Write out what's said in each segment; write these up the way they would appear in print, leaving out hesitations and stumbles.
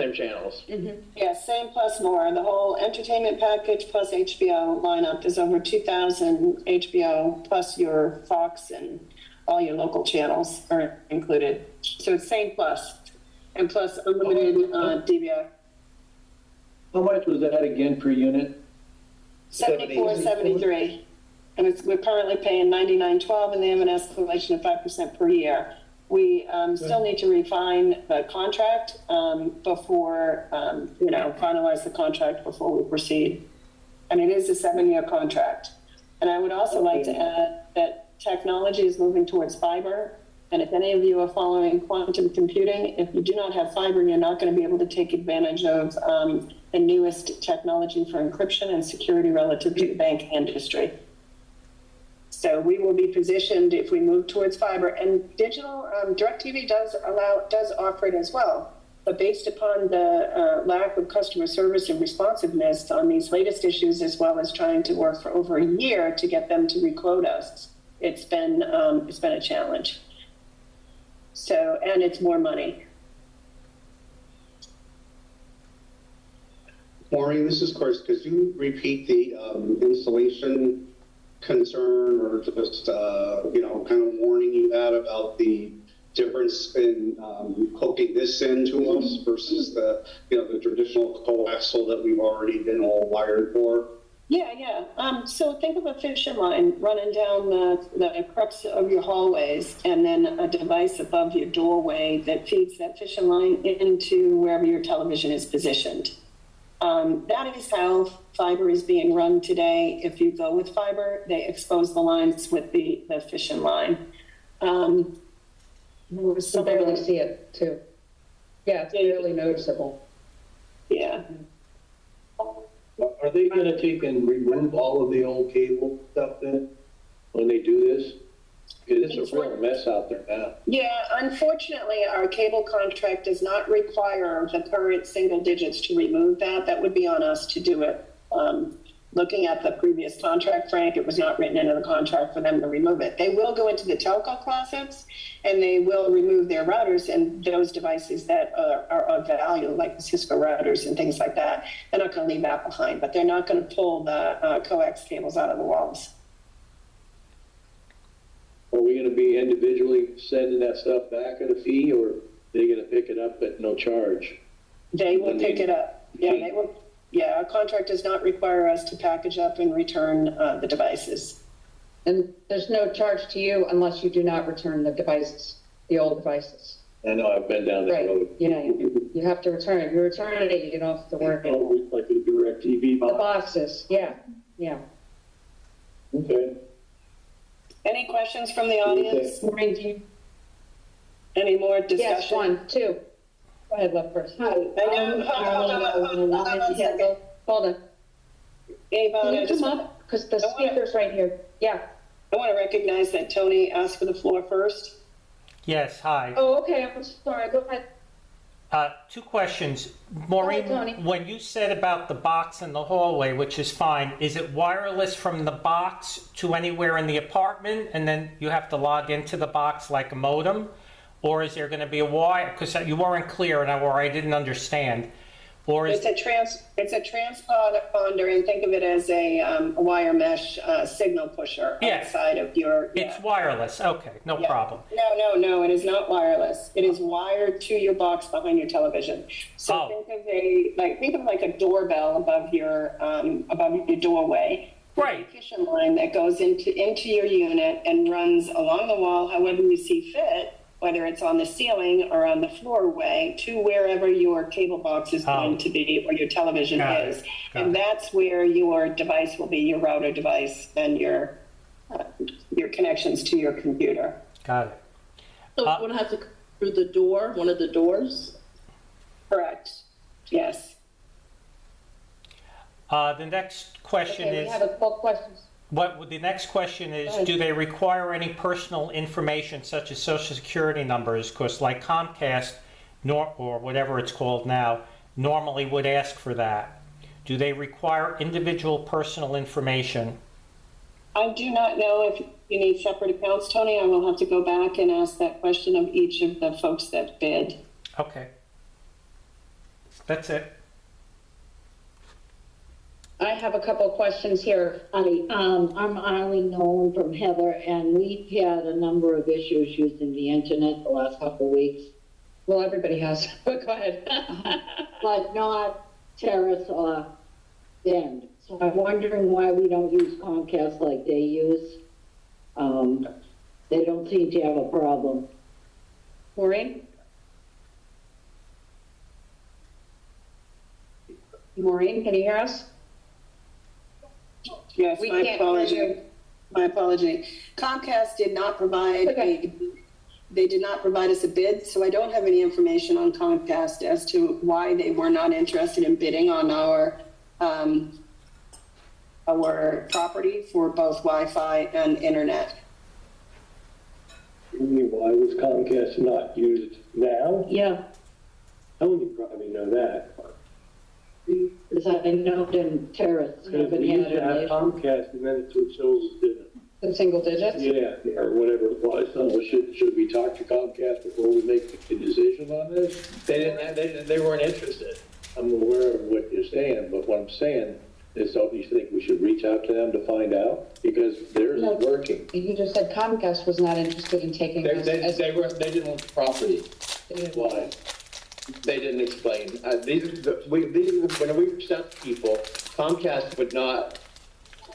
Same channels. Yeah, same plus more. The whole entertainment package plus HBO lineup is over 2,000 HBO plus your Fox and all your local channels are included. So it's same plus and plus unlimited DVR. How much was that again per unit? 74.73, and we're currently paying 99.12, and they have an escalation of 5% per year. We still need to refine the contract before, finalize the contract before we proceed. And it is a 7-year contract. And I would also like to add that technology is moving towards fiber. And if any of you are following quantum computing, if you do not have fiber, you're not going to be able to take advantage of the newest technology for encryption and security relative to the bank industry. So we will be positioned if we move towards fiber, and digital DirecTV does offer it as well. But based upon the lack of customer service and responsiveness on these latest issues, as well as trying to work for over a year to get them to requote us, it's been a challenge. So, and it's more money. Maureen, this is Chris. Could you repeat the installation concern, or just kind of warning you that about the difference in hooking this into us versus the traditional coaxial that we've already been all wired for? Yeah. So think of a fishing line running down the crux of your hallways, and then a device above your doorway that feeds that fishing line into wherever your television is positioned. That is how fiber is being run today. If you go with fiber, they expose the lines with the fishing line. You barely see it too. Yeah, it's barely noticeable. Yeah. Are they going to take and remove all of the old cable stuff then when they do this? Because it's a real mess out there now. Yeah, unfortunately, our cable contract does not require the current single digits to remove that. That would be on us to do it. Looking at the previous contract, Frank, it was not written into the contract for them to remove it. They will go into the telco closets, and they will remove their routers and those devices that are of value, like the Cisco routers and things like that. They're not going to leave that behind, but they're not going to pull the coax cables out of the walls. Are we going to be individually sending that stuff back at a fee, or are they going to pick it up at no charge? They will pick it up. Yeah, they will. Yeah, our contract does not require us to package up and return the devices. And there's no charge to you unless you do not return the devices, the old devices. I know, I've been down that road. You have to return it. If you return it, you don't have to worry. Like a DirecTV box. The boxes, yeah. Okay. Any questions from the audience? Maureen, do you? Any more discussion? Yes, 1, 2. Go ahead, love first. Hold on. Ava, Can you come up? Because the speaker's right here. Yeah. I want to recognize that Tony asked for the floor first. Yes, hi. Oh, okay. I'm sorry. Go ahead. 2 questions. Maureen, Tony. when you said about the box in the hallway, which is fine, is it wireless from the box to anywhere in the apartment, and then you have to log into the box like a modem? Or is there going to be a wire? Because you weren't clear, or I didn't understand. Or is it's a transponder, and think of it as a wire mesh signal pusher outside of your. It's wireless. Okay, no problem. No, it is not wireless. It is wired to your box behind your television. So think of like a doorbell above your doorway. Right. A fishing line that goes into your unit and runs along the wall, however you see fit, whether it's on the ceiling or on the floorway, to wherever your cable box is going to be or your television is. And that's where your device will be, your router device and your connections to your computer. Got it. So it's going to have to come through the door, one of the doors? Correct. Yes. The next question is... We have a couple questions. The next question is, do they require any personal information such as social security numbers? Because like Comcast, or whatever it's called now, normally would ask for that. Do they require individual personal information? I do not know if you need separate accounts, Tony. I will have to go back and ask that question of each of the folks that bid. Okay. That's it. I have a couple of questions here. Hi, I'm Eileen Nolan from Heather, and we've had a number of issues using the internet the last couple of weeks, Well, everybody has, but go ahead. but not Terrace or Bend. So I'm wondering why we don't use Comcast like they use. They don't seem to have a problem. Maureen? Maureen, can you hear us? Yes, We my can't apology. hear you. My apology. Comcast did not provide Okay. they did not provide us a bid, so I don't have any information on Comcast as to why they were not interested in bidding on our property for both Wi-Fi and internet. Why was Comcast not used now? Yeah, Tony probably know that. because I know in Terrace Because haven't we had used to have an issue. Comcast and then it switched over to, In single digits? yeah, or whatever it was. So should we talk to Comcast before we make a decision on this? They weren't interested. I'm aware of what you're saying, but what I'm saying is, so you think we should reach out to them to find out? Because theirs is working. You just said Comcast was not interested in taking They this as. they didn't want the property. Why? They didn't explain. When we reached out to people, Comcast would not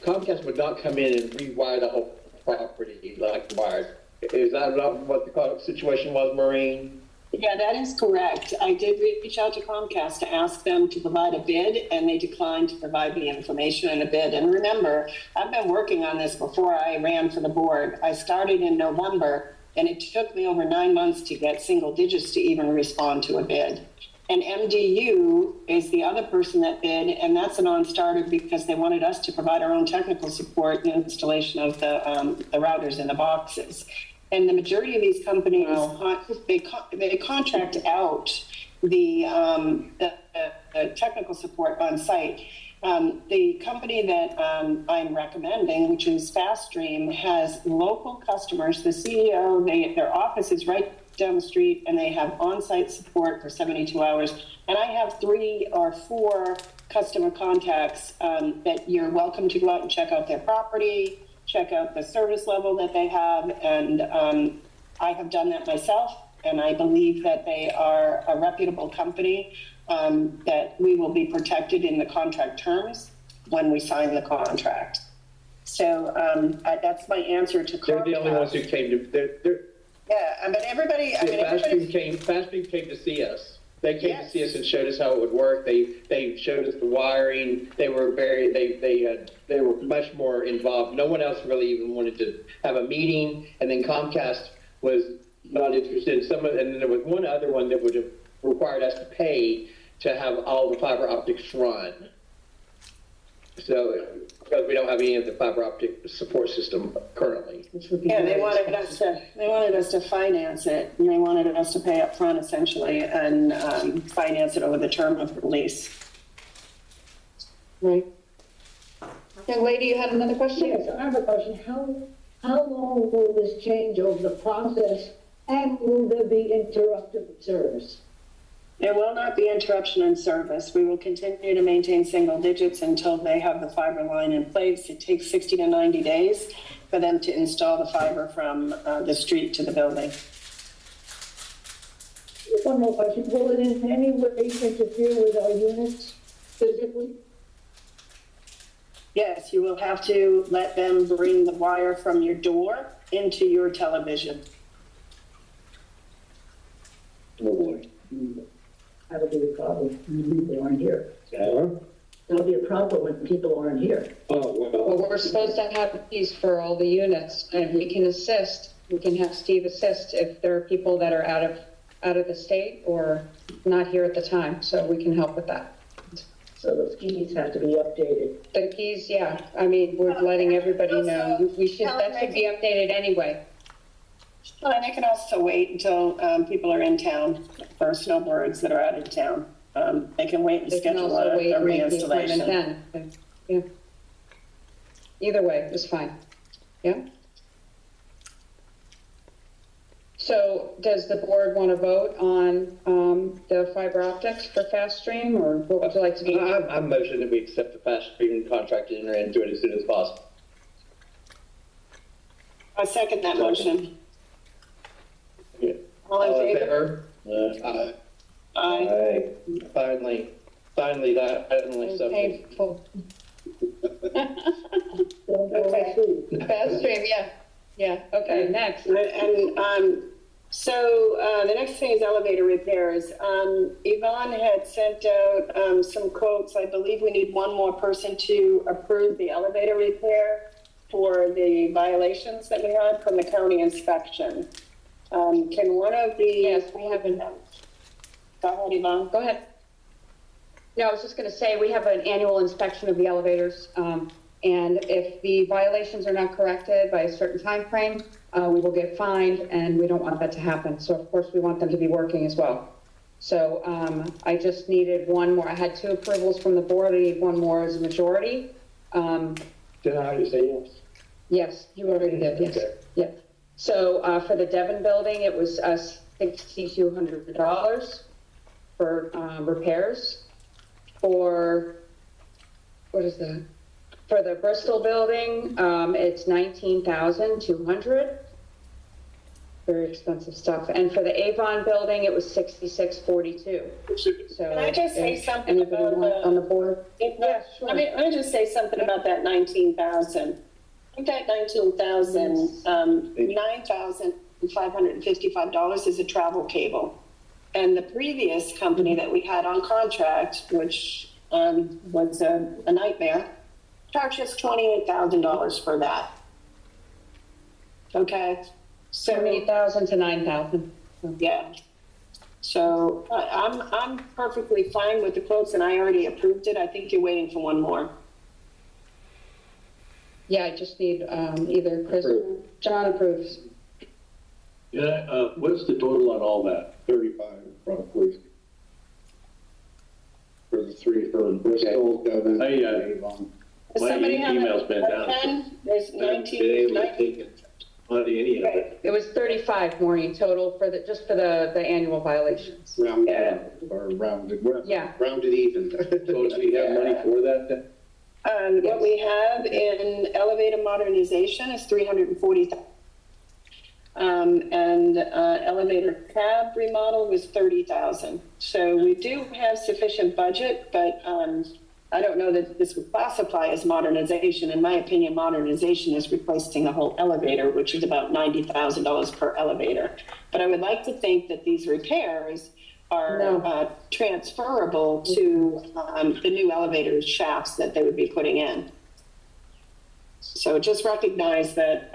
come in and rewire the whole property like wired. Is that not what the situation was, Maureen? Yeah, that is correct. I did reach out to Comcast to ask them to provide a bid, and they declined to provide the information in a bid. And remember, I've been working on this before I ran for the board. I started in November, and it took me over 9 months to get single digits to even respond to a bid. And MDU is the other person that bid, and that's a non-starter because they wanted us to provide our own technical support and installation of the routers in the boxes. And the majority of these companies, they contract out the technical support on site. The company that I'm recommending, which is FastStream, has local customers. The CEO, their office is right down the street, and they have on-site support for 72 hours. And I have 3 or 4 customer contacts that you're welcome to go out and check out their property, check out the service level that they have, and I have done that myself, and I believe that they are a reputable company, that we will be protected in the contract terms when we sign the contract. So that's my answer to They're the only ones who came to. Yeah, but everybody, I mean, everybody. FastStream came to see us. They came to see us Yes. and showed us how it would work. They showed us the wiring. They were they were much more involved. No one else really even wanted to have a meeting. And then Comcast was not interested. And then there was one other one that would have required us to pay to have all the fiber optics run. So because we don't have any of the fiber optic support system currently. Yeah, they wanted us to finance it, and they wanted us to pay up front essentially and finance it over the term of the lease. Right. Young lady, you had another question? Yes, I have a question. How long will this change over the process, and will there be interrupted service? There will not be interruption in service. We will continue to maintain single digits until they have the fiber line in place. It takes 60 to 90 days for them to install the fiber from the street to the building. One more question. Will it in any way interfere with our units physically? Yes, you will have to let them bring the wire from your door into your television. Oh, boy. That'll be a problem when people aren't here. Yeah? That'll be a problem when people aren't here. Oh, Well, well. we're supposed to have these for all the units, and we can assist. We can have Steve assist if there are people that are out of the state or not here at the time, so we can help with that. So the keys have to be updated. The keys, yeah, I mean, we're letting everybody know. That should be updated anyway. Well, and they can also wait until people are in town for snowbirds that are out of town. They can wait and They can schedule also wait a and make the appointment reinstallation. then. Yeah. Either way, it's fine. Yeah? So does the board want to vote on the fiber optics for Fast Stream, or what would you like to do? I'm motioning that we accept the Fast Stream contract and enter into it as soon as possible. I second that motion. Yeah. All in favor? Uh, Aye. Finally, that, finally something. Painful. Okay. Fast Stream, yeah, okay, next. So the next thing is elevator repairs. Yvonne had sent out some quotes. I believe we need one more person to approve the elevator repair for the violations that we had from the county inspection. Can one of the... Yes, we have an... Go ahead, Yvonne. Go ahead. No, I was just going to say, we have an annual inspection of the elevators, and if the violations are not corrected by a certain time frame, we will get fined, and we don't want that to happen. So, of course, we want them to be working as well. So I just needed one more. I had 2 approvals from the board. I need one more as a majority. Did I already say yes? Yes, you already did, yes. Okay. Yeah. So for the Devon building, it was $6,200 for repairs. For, what is that? For the Bristol building, it's $19,200. Very expensive stuff. And for the Avon building, it was $66.42. So Can I just say if something anybody about wants on the board? Yeah, sure. Let me just say something about that 19,000. I think that 19,000, $9,555 is a travel cable. And the previous company that we had on contract, which was a nightmare, charged us $28,000 for that. Okay? So, 78,000 to 9,000. yeah. So I'm perfectly fine with the quotes, and I already approved it. I think you're waiting for one more. Yeah, I just need either Chris or John approves. Yeah, what's the total on all that? 35, roughly. For the 3, for Bristol, Devon, Avon. Does My somebody have email's been a down. pen? There's I haven't 19. been able to take it. Hardly any of it. It was 35, Maureen, total for just for the annual violations. Round, Or rounded, Yeah. rounded even. So do we have money for that then? What we have in elevator modernization is $340,000. And elevator cab remodel was $30,000. So we do have sufficient budget, but I don't know that this would classify as modernization. In my opinion, modernization is replacing the whole elevator, which is about $90,000 per elevator. But I would like to think that these repairs are transferable to the new elevator shafts that they would be putting in. So just recognize that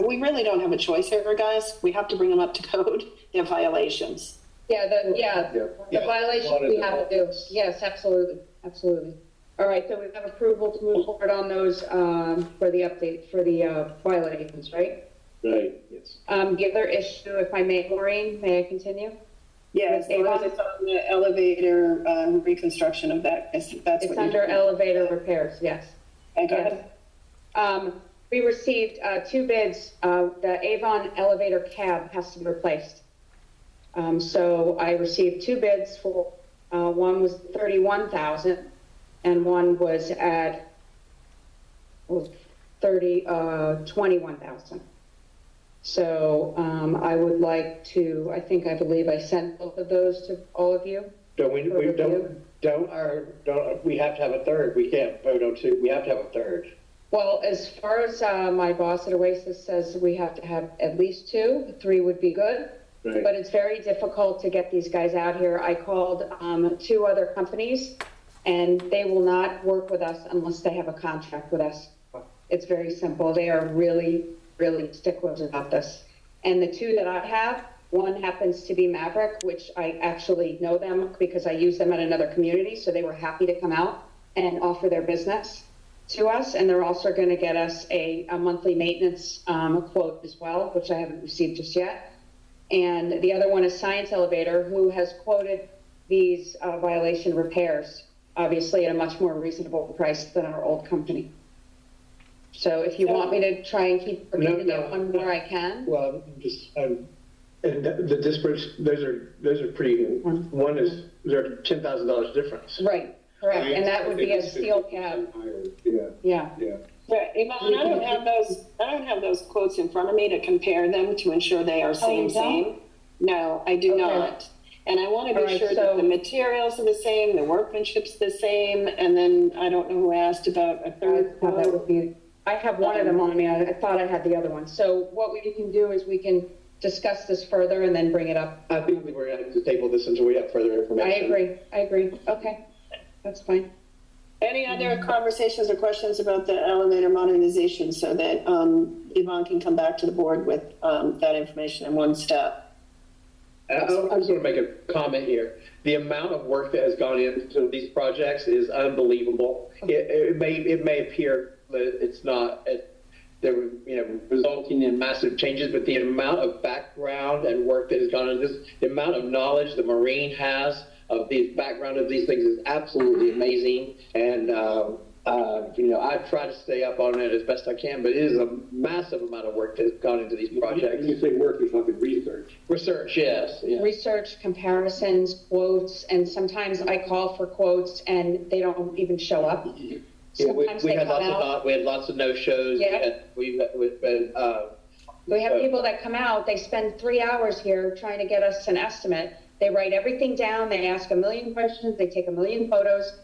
we really don't have a choice here, guys. We have to bring them up to code. They're violations. Yeah, the violations we have to do. Yes, absolutely, absolutely. All right, so we have approval to move forward on those for the update, for the violations, right? Right, yes. The other issue, if I may, Maureen, may I continue? Yes, as long as it's on the elevator reconstruction of that. That's It's what under elevator repairs, yes. Okay. We received 2 bids. The Avon elevator cab has to be replaced. So I received 2 bids for, one was $31,000 and one was at $21,000. So I would like to, I believe I sent both of those to all of you. Don't we have to have a third. We can't vote on 2. We have to have a third. Well, as far as my boss at Oasis says, we have to have at least 2. 3 would be good. Right. But it's very difficult to get these guys out here. I called 2 other companies, and they will not work with us unless they have a contract with us. It's very simple. They are really, really sticklers about this. And the 2 that I have, one happens to be Maverick, which I actually know them because I use them at another community, so they were happy to come out and offer their business to us. And they're also going to get us a monthly maintenance quote as well, which I haven't received just yet. And the other one is Science Elevator, who has quoted these violation repairs, obviously at a much more reasonable price than our old company. So if you want me to try and keep repeating it one more, I can. Well, And the disparate, those are pretty, one is, they're $10,000 difference. Right, correct, and that would be a steel cab, Yeah, yeah. yeah. Yeah, Yvonne, I don't have those quotes in front of me to compare them to ensure they are Oh, you don't? same. No, I do Okay. not. And I want to All be right, sure so- that the materials are the same, the workmanship's the same, and then I don't know who asked about a third That quote. would be, I have one of them on me, I thought I had the other one. So what we can do is we can discuss this further and then bring it up. I think we're going to have to table this until we have further I information. agree, okay, that's fine. Any other conversations or questions about the elevator modernization so that Yvonne can come back to the board with that information in one step? I just want to make a comment here. The amount of work that has gone into these projects is unbelievable. It may appear that it's not, resulting in massive changes, but the amount of background and work that has gone into this, the amount of knowledge the Marine has of the background of these things is absolutely amazing. And, I try to stay up on it as best I can, but it is a massive amount of work that's gone into these projects. When you say work, you're talking research. Research, yes. Yeah. Research, comparisons, quotes, and sometimes I call for quotes and they don't even show up. Yeah, Sometimes we they had come lots out. of we had lots of no shows. Yeah. We We have people that come out, they spend 3 hours here trying to get us an estimate. They write everything down, they ask a million questions, they take a million photos,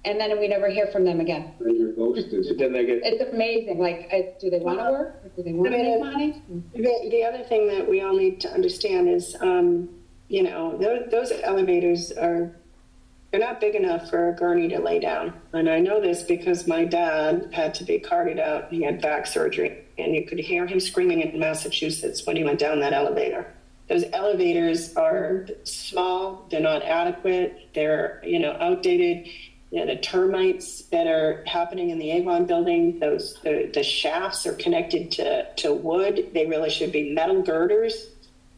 and then we never hear from them again. And you're ghosted. Then they get It's amazing, like, do they want to work? Or do they want to make money? The other thing that we all need to understand is, those elevators they're not big enough for a gurney to lay down. And I know this because my dad had to be carted out. He had back surgery, and you could hear him screaming in Massachusetts when he went down that elevator. Those elevators are small, they're not adequate, they're, outdated. The termites that are happening in the Avon building, the shafts are connected to wood. They really should be metal girders.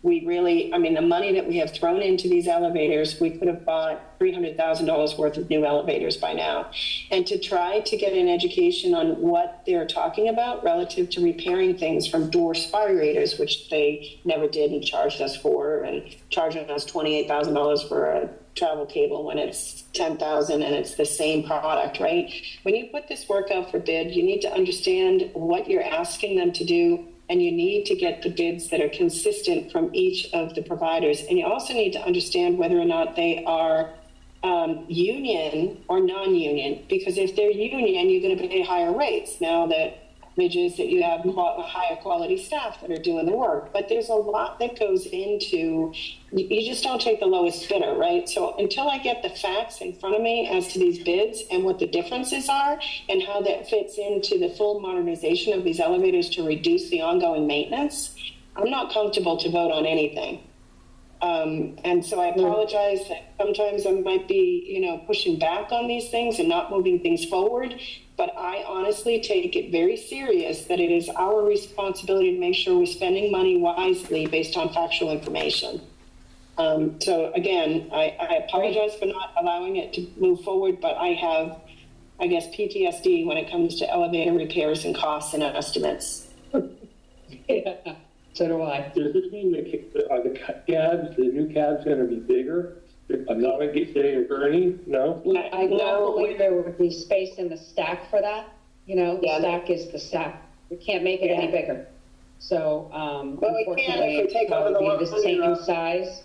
The money that we have thrown into these elevators, we could have bought $300,000 worth of new elevators by now. And to try to get an education on what they're talking about relative to repairing things from door spirators, which they never did and charged us for, and charging us $28,000 for a travel cable when it's $10,000 and it's the same product, right? When you put this work out for bid, you need to understand what you're asking them to do, and you need to get the bids that are consistent from each of the providers. And you also need to understand whether or not they are union or non-union, because if they're union, you're going to pay higher rates now that you have higher quality staff that are doing the work. But there's a lot that goes into, you just don't take the lowest bidder, right? So until I get the facts in front of me as to these bids and what the differences are and how that fits into the full modernization of these elevators to reduce the ongoing maintenance, I'm not comfortable to vote on anything. And so I apologize that sometimes I might be, pushing back on these things and not moving things forward. But I honestly take it very serious that it is our responsibility to make sure we're spending money wisely based on factual information. So again, I apologize for not allowing it to move forward, but I have, I guess, PTSD when it comes to elevator repairs and costs and estimates. So do I. Does this mean the new cab's gonna be bigger? I'm not gonna get a gurney, no? I don't believe there would be space in the stack for that. The Yeah. stack is the stack. We can't make it any bigger. So, Well, we can if unfortunately, we it take over would the be the 100 same size.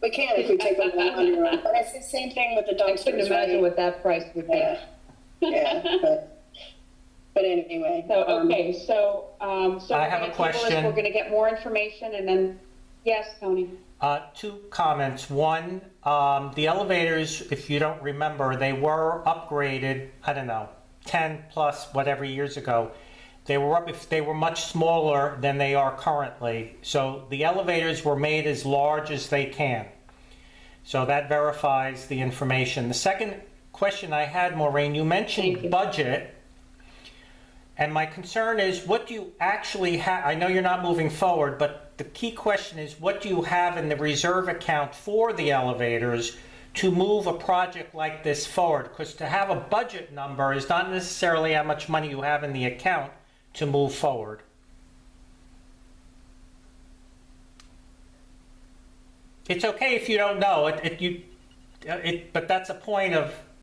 We can if we take over the money, but it's the same thing with the I couldn't dumpsters, imagine right? what that price would be. Yeah, but anyway. So, okay, so I have a we're gonna table this, question. We're gonna get more information and then, yes, Tony? Two comments. One, the elevators, if you don't remember, they were upgraded, 10 plus whatever years ago. They were much smaller than they are currently. So the elevators were made as large as they can. So that verifies the information. The second question I had, Maureen, you mentioned budget. And my concern is, what do you actually have? I know you're not moving forward, but the key question is, what do you have in the reserve account for the elevators to move a project like this forward? Because to have a budget number is not necessarily how much money you have in the account to move forward. It's okay if you don't know, but that's a point of